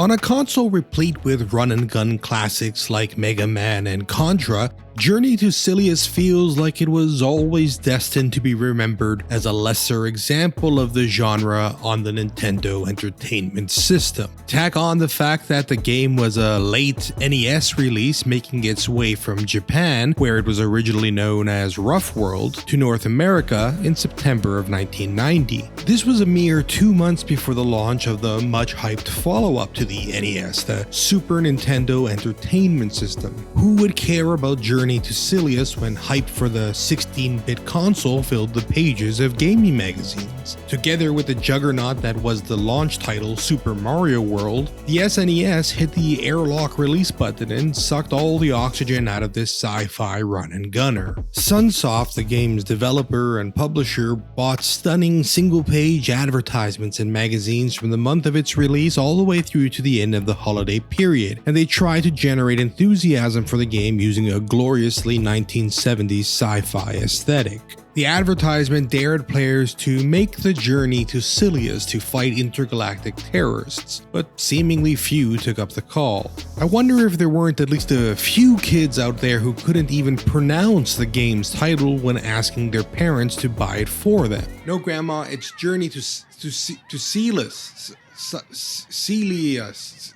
On a console replete with run-and-gun classics like Mega Man and Contra, Journey to Silius feels like it was always destined to be remembered as a lesser example of the genre on the Nintendo Entertainment System. Tack on the fact that the game was a late NES release, making its way from Japan, where it was originally known as Rough World, to North America in September of 1990. This was a mere 2 months before the launch of the much-hyped follow-up to the NES, the Super Nintendo Entertainment System. Who would care about Journey to Silius when hype for the 16-bit console filled the pages of gaming magazines? Together with the juggernaut that was the launch title Super Mario World, the SNES hit the airlock release button and sucked all the oxygen out of this sci-fi run-and-gunner. Sunsoft, the game's developer and publisher, bought stunning single-page advertisements in magazines from the month of its release all the way through to the end of the holiday period, and they tried to generate enthusiasm for the game using a gloriously 1970s sci-fi aesthetic. The advertisement dared players to make the journey to Silius to fight intergalactic terrorists, but seemingly few took up the call. I wonder if there weren't at least a few kids out there who couldn't even pronounce the game's title when asking their parents to buy it for them. No, Grandma, it's Journey to Silius. Silius.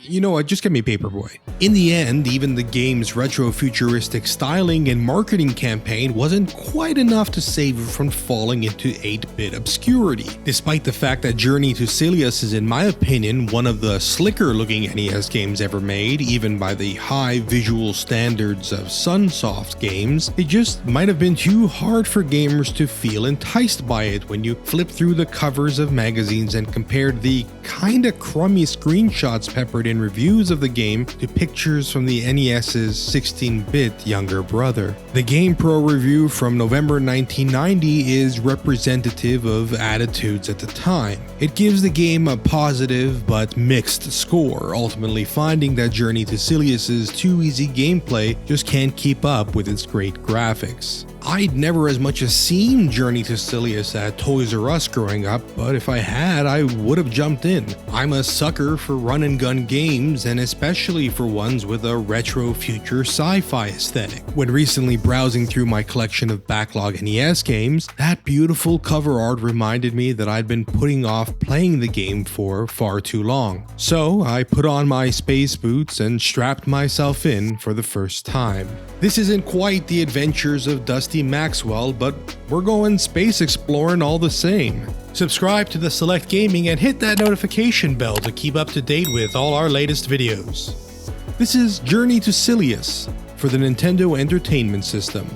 You know what, just get me Paperboy. In the end, even the game's retro-futuristic styling and marketing campaign wasn't quite enough to save it from falling into 8-bit obscurity. Despite the fact that Journey to Silius is, in my opinion, one of the slicker-looking NES games ever made, even by the high visual standards of Sunsoft games, it just might have been too hard for gamers to feel enticed by it when you flip through the covers of magazines and compared the kinda crummy screenshots peppered in reviews of the game to pictures from the NES's 16-bit younger brother. The GamePro review from November 1990 is representative of attitudes at the time. It gives the game a positive but mixed score, ultimately finding that Journey to Silius's too easy gameplay just can't keep up with its great graphics. I'd never as much as seen Journey to Silius at Toys R Us growing up, but if I had, I would have jumped in. I'm a sucker for run-and-gun games, and especially for ones with a retro-future sci-fi aesthetic. When recently browsing through my collection of backlog NES games, that beautiful cover art reminded me that I'd been putting off playing the game for far too long. So I put on my space boots and strapped myself in for the first time. This isn't quite the adventures of Dusty Maxwell, but we're going space exploring all the same. Subscribe to the Select Gaming and hit that notification bell to keep up to date with all our latest videos. This is Journey to Silius for the Nintendo Entertainment System.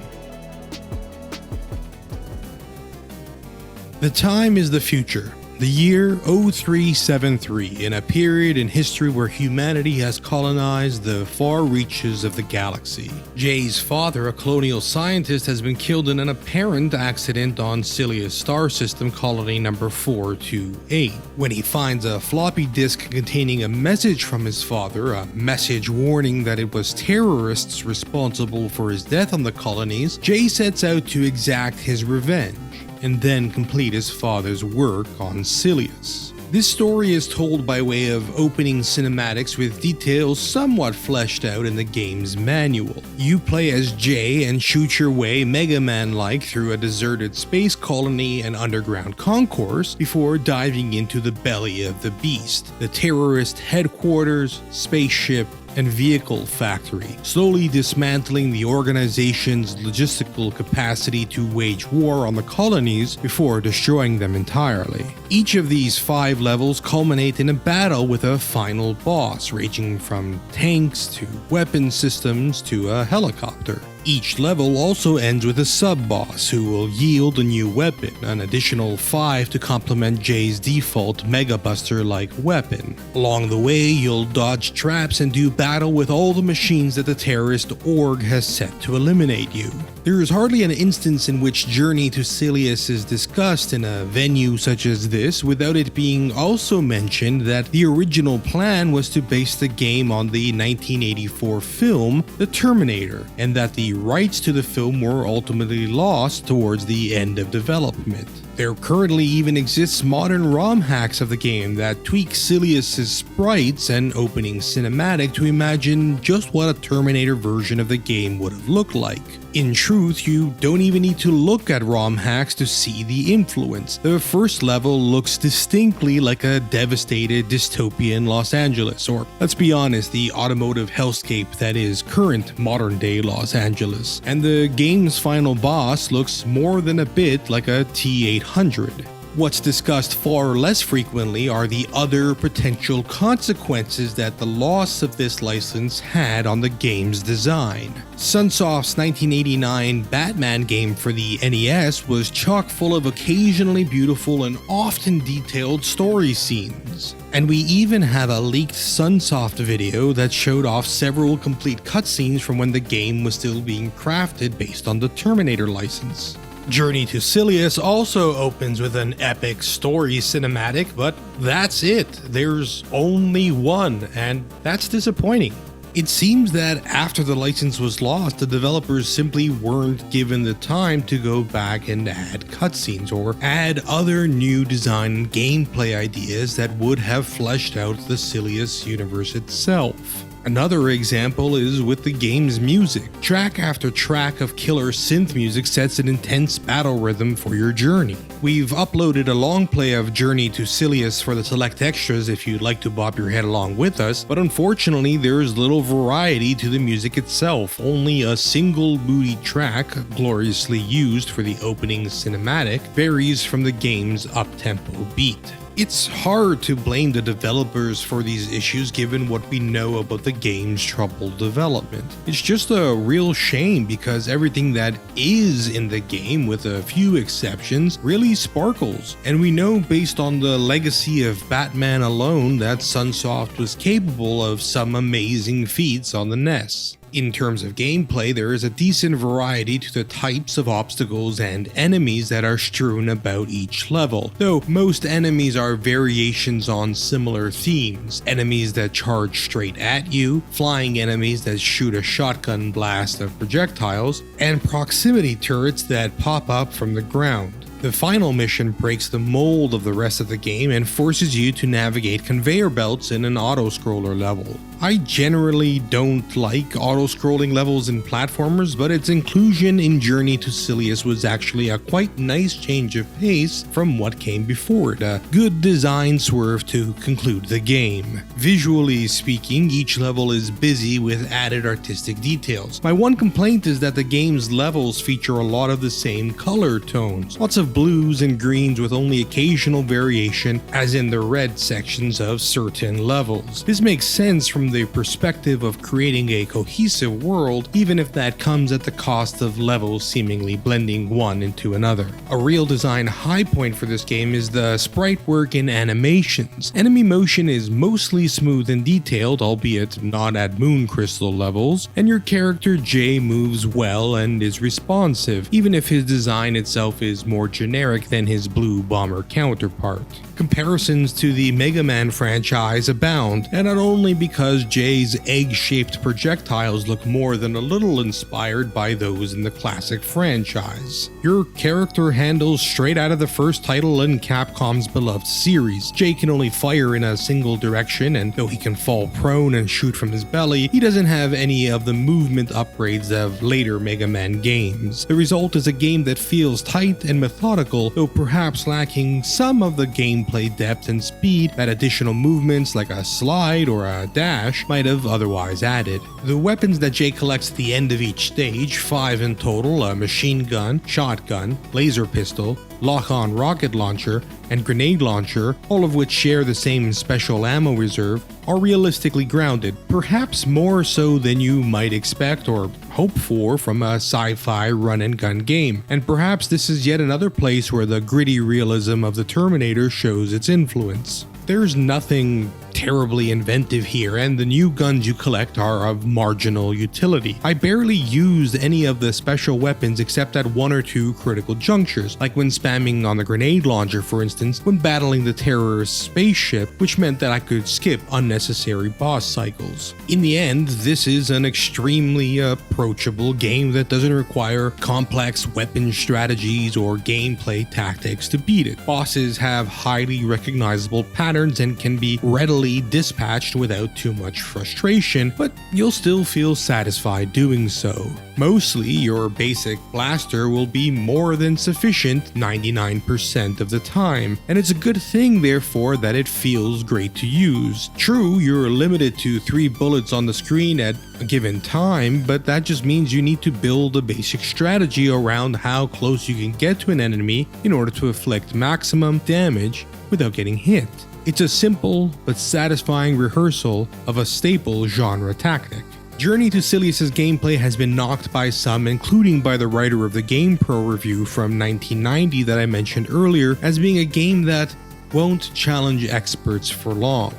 The time is the future. The year 0373, in a period in history where humanity has colonized the far reaches of the galaxy. Jay's father, a colonial scientist, has been killed in an apparent accident on Silius star system colony number 428. When he finds a floppy disk containing a message from his father, a message warning that it was terrorists responsible for his death on the colonies, Jay sets out to exact his revenge and then complete his father's work on Silius. This story is told by way of opening cinematics with details somewhat fleshed out in the game's manual. You play as Jay and shoot your way Mega Man-like through a deserted space colony and underground concourse before diving into the belly of the beast, the terrorist headquarters, spaceship, and vehicle factory, slowly dismantling the organization's logistical capacity to wage war on the colonies before destroying them entirely. Each of these 5 levels culminate in a battle with a final boss, ranging from tanks to weapon systems to a helicopter. Each level also ends with a sub-boss who will yield a new weapon, an additional 5 to complement Jay's default Mega Buster-like weapon. Along the way, you'll dodge traps and do battle with all the machines that the terrorist org has set to eliminate you. There is hardly an instance in which Journey to Silius is discussed in a venue such as this without it being also mentioned that the original plan was to base the game on the 1984 film The Terminator, and that the rights to the film were ultimately lost towards the end of development. There currently even exists modern ROM hacks of the game that tweak Silius' sprites and opening cinematic to imagine just what a Terminator version of the game would have looked like. In truth, you don't even need to look at ROM hacks to see the influence. The first level looks distinctly like a devastated dystopian Los Angeles, or let's be honest, the automotive hellscape that is current modern-day Los Angeles. And the game's final boss looks more than a bit like a T-800. What's discussed far less frequently are the other potential consequences that the loss of this license had on the game's design. Sunsoft's 1989 Batman game for the NES was chock full of occasionally beautiful and often detailed story scenes. And we even have a leaked Sunsoft video that showed off several complete cutscenes from when the game was still being crafted based on the Terminator license. Journey to Silius also opens with an epic story cinematic, but that's it. There's only one, and that's disappointing. It seems that after the license was lost, the developers simply weren't given the time to go back and add cutscenes or add other new design and gameplay ideas that would have fleshed out the Silius universe itself. Another example is with the game's music. Track after track of killer synth music sets an intense battle rhythm for your journey. We've uploaded a long play of Journey to Silius for the select extras if you'd like to bob your head along with us, but unfortunately there's little variety to the music itself. Only a single moody track, gloriously used for the opening cinematic, varies from the game's up-tempo beat. It's hard to blame the developers for these issues given what we know about the game's troubled development. It's just a real shame because everything that is in the game, with a few exceptions, really sparkles. And we know based on the legacy of Batman alone that Sunsoft was capable of some amazing feats on the NES. In terms of gameplay, there is a decent variety to the types of obstacles and enemies that are strewn about each level, though most enemies are variations on similar themes. Enemies that charge straight at you, flying enemies that shoot a shotgun blast of projectiles, and proximity turrets that pop up from the ground. The final mission breaks the mold of the rest of the game and forces you to navigate conveyor belts in an auto-scroller level. I generally don't like auto-scrolling levels in platformers, but its inclusion in Journey to Silius was actually a quite nice change of pace from what came before it, a good design swerve to conclude the game. Visually speaking, each level is busy with added artistic details. My one complaint is that the game's levels feature a lot of the same color tones, lots of blues and greens with only occasional variation, as in the red sections of certain levels. This makes sense from the perspective of creating a cohesive world, even if that comes at the cost of levels seemingly blending one into another. A real design high point for this game is the sprite work and animations. Enemy motion is mostly smooth and detailed, albeit not at moon crystal levels, and your character Jay moves well and is responsive, even if his design itself is more generic than his blue bomber counterpart. Comparisons to the Mega Man franchise abound, and not only because Jay's egg-shaped projectiles look more than a little inspired by those in the classic franchise. Your character handles straight out of the first title in Capcom's beloved series. Jay can only fire in a single direction, and though he can fall prone and shoot from his belly, he doesn't have any of the movement upgrades of later Mega Man games. The result is a game that feels tight and methodical, though perhaps lacking some of the gameplay depth and speed that additional movements like a slide or a dash might have otherwise added. The weapons that Jay collects at the end of each stage, 5 in total, a machine gun, shotgun, laser pistol, lock-on rocket launcher, and grenade launcher, all of which share the same special ammo reserve, are realistically grounded, perhaps more so than you might expect or hope for from a sci-fi run-and-gun game. And perhaps this is yet another place where the gritty realism of the Terminator shows its influence. There's nothing terribly inventive here, and the new guns you collect are of marginal utility. I barely used any of the special weapons except at one or two critical junctures, like when spamming on the grenade launcher for instance, when battling the terrorist spaceship, which meant that I could skip unnecessary boss cycles. In the end, this is an extremely approachable game that doesn't require complex weapon strategies or gameplay tactics to beat it. Bosses have highly recognizable patterns and can be readily dispatched without too much frustration, but you'll still feel satisfied doing so. Mostly, your basic blaster will be more than sufficient 99% of the time, and it's a good thing therefore that it feels great to use. True, you're limited to 3 bullets on the screen at a given time, but that just means you need to build a basic strategy around how close you can get to an enemy in order to inflict maximum damage without getting hit. It's a simple but satisfying rehearsal of a staple genre tactic. Journey to Silius' gameplay has been knocked by some, including by the writer of the GamePro review from 1990 that I mentioned earlier, as being a game that won't challenge experts for long.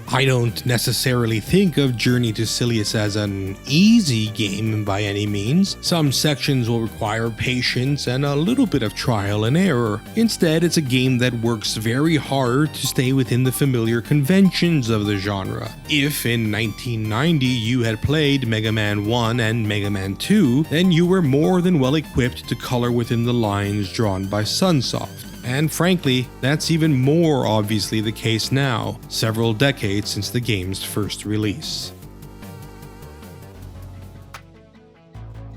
I don't necessarily think of Journey to Silius as an easy game by any means. Some sections will require patience and a little bit of trial and error. Instead, it's a game that works very hard to stay within the familiar conventions of the genre. If in 1990 you had played Mega Man 1 and Mega Man 2, then you were more than well equipped to color within the lines drawn by Sunsoft. And frankly, that's even more obviously the case now, several decades since the game's first release.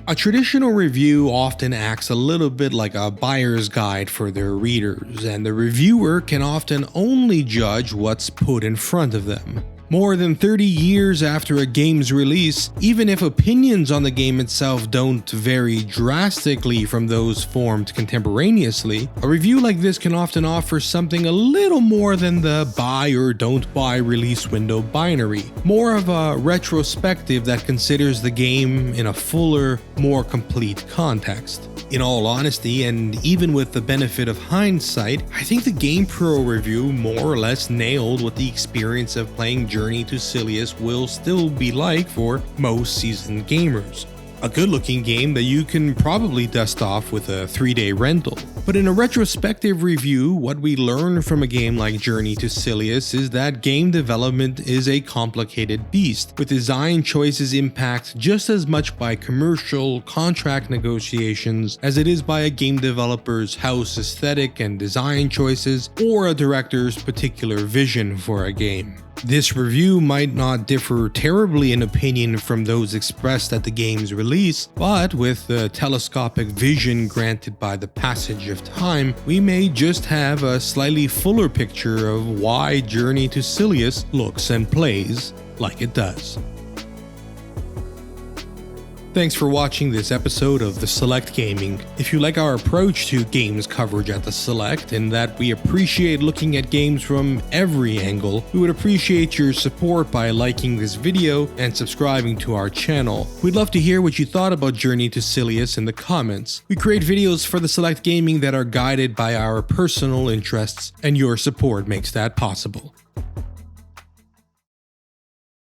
A traditional review often acts a little bit like a buyer's guide for their readers, and the reviewer can often only judge what's put in front of them. More than 30 years after a game's release, even if opinions on the game itself don't vary drastically from those formed contemporaneously, a review like this can often offer something a little more than the buy or don't buy release window binary, more of a retrospective that considers the game in a fuller, more complete context. In all honesty, and even with the benefit of hindsight, I think the GamePro review more or less nailed what the experience of playing Journey to Silius will still be like for most seasoned gamers. A good-looking game that you can probably dust off with a 3-day rental. But in a retrospective review, what we learn from a game like Journey to Silius is that game development is a complicated beast, with design choices impacted just as much by commercial contract negotiations as it is by a game developer's house aesthetic and design choices, or a director's particular vision for a game. This review might not differ terribly in opinion from those expressed at the game's release, but with the telescopic vision granted by the passage of time, we may just have a slightly fuller picture of why Journey to Silius looks and plays like it does. Thanks for watching this episode of The Select Gaming. If you like our approach to games coverage at The Select, and that we appreciate looking at games from every angle, we would appreciate your support by liking this video and subscribing to our channel. We'd love to hear what you thought about Journey to Silius in the comments. We create videos for The Select Gaming that are guided by our personal interests, and your support makes that possible.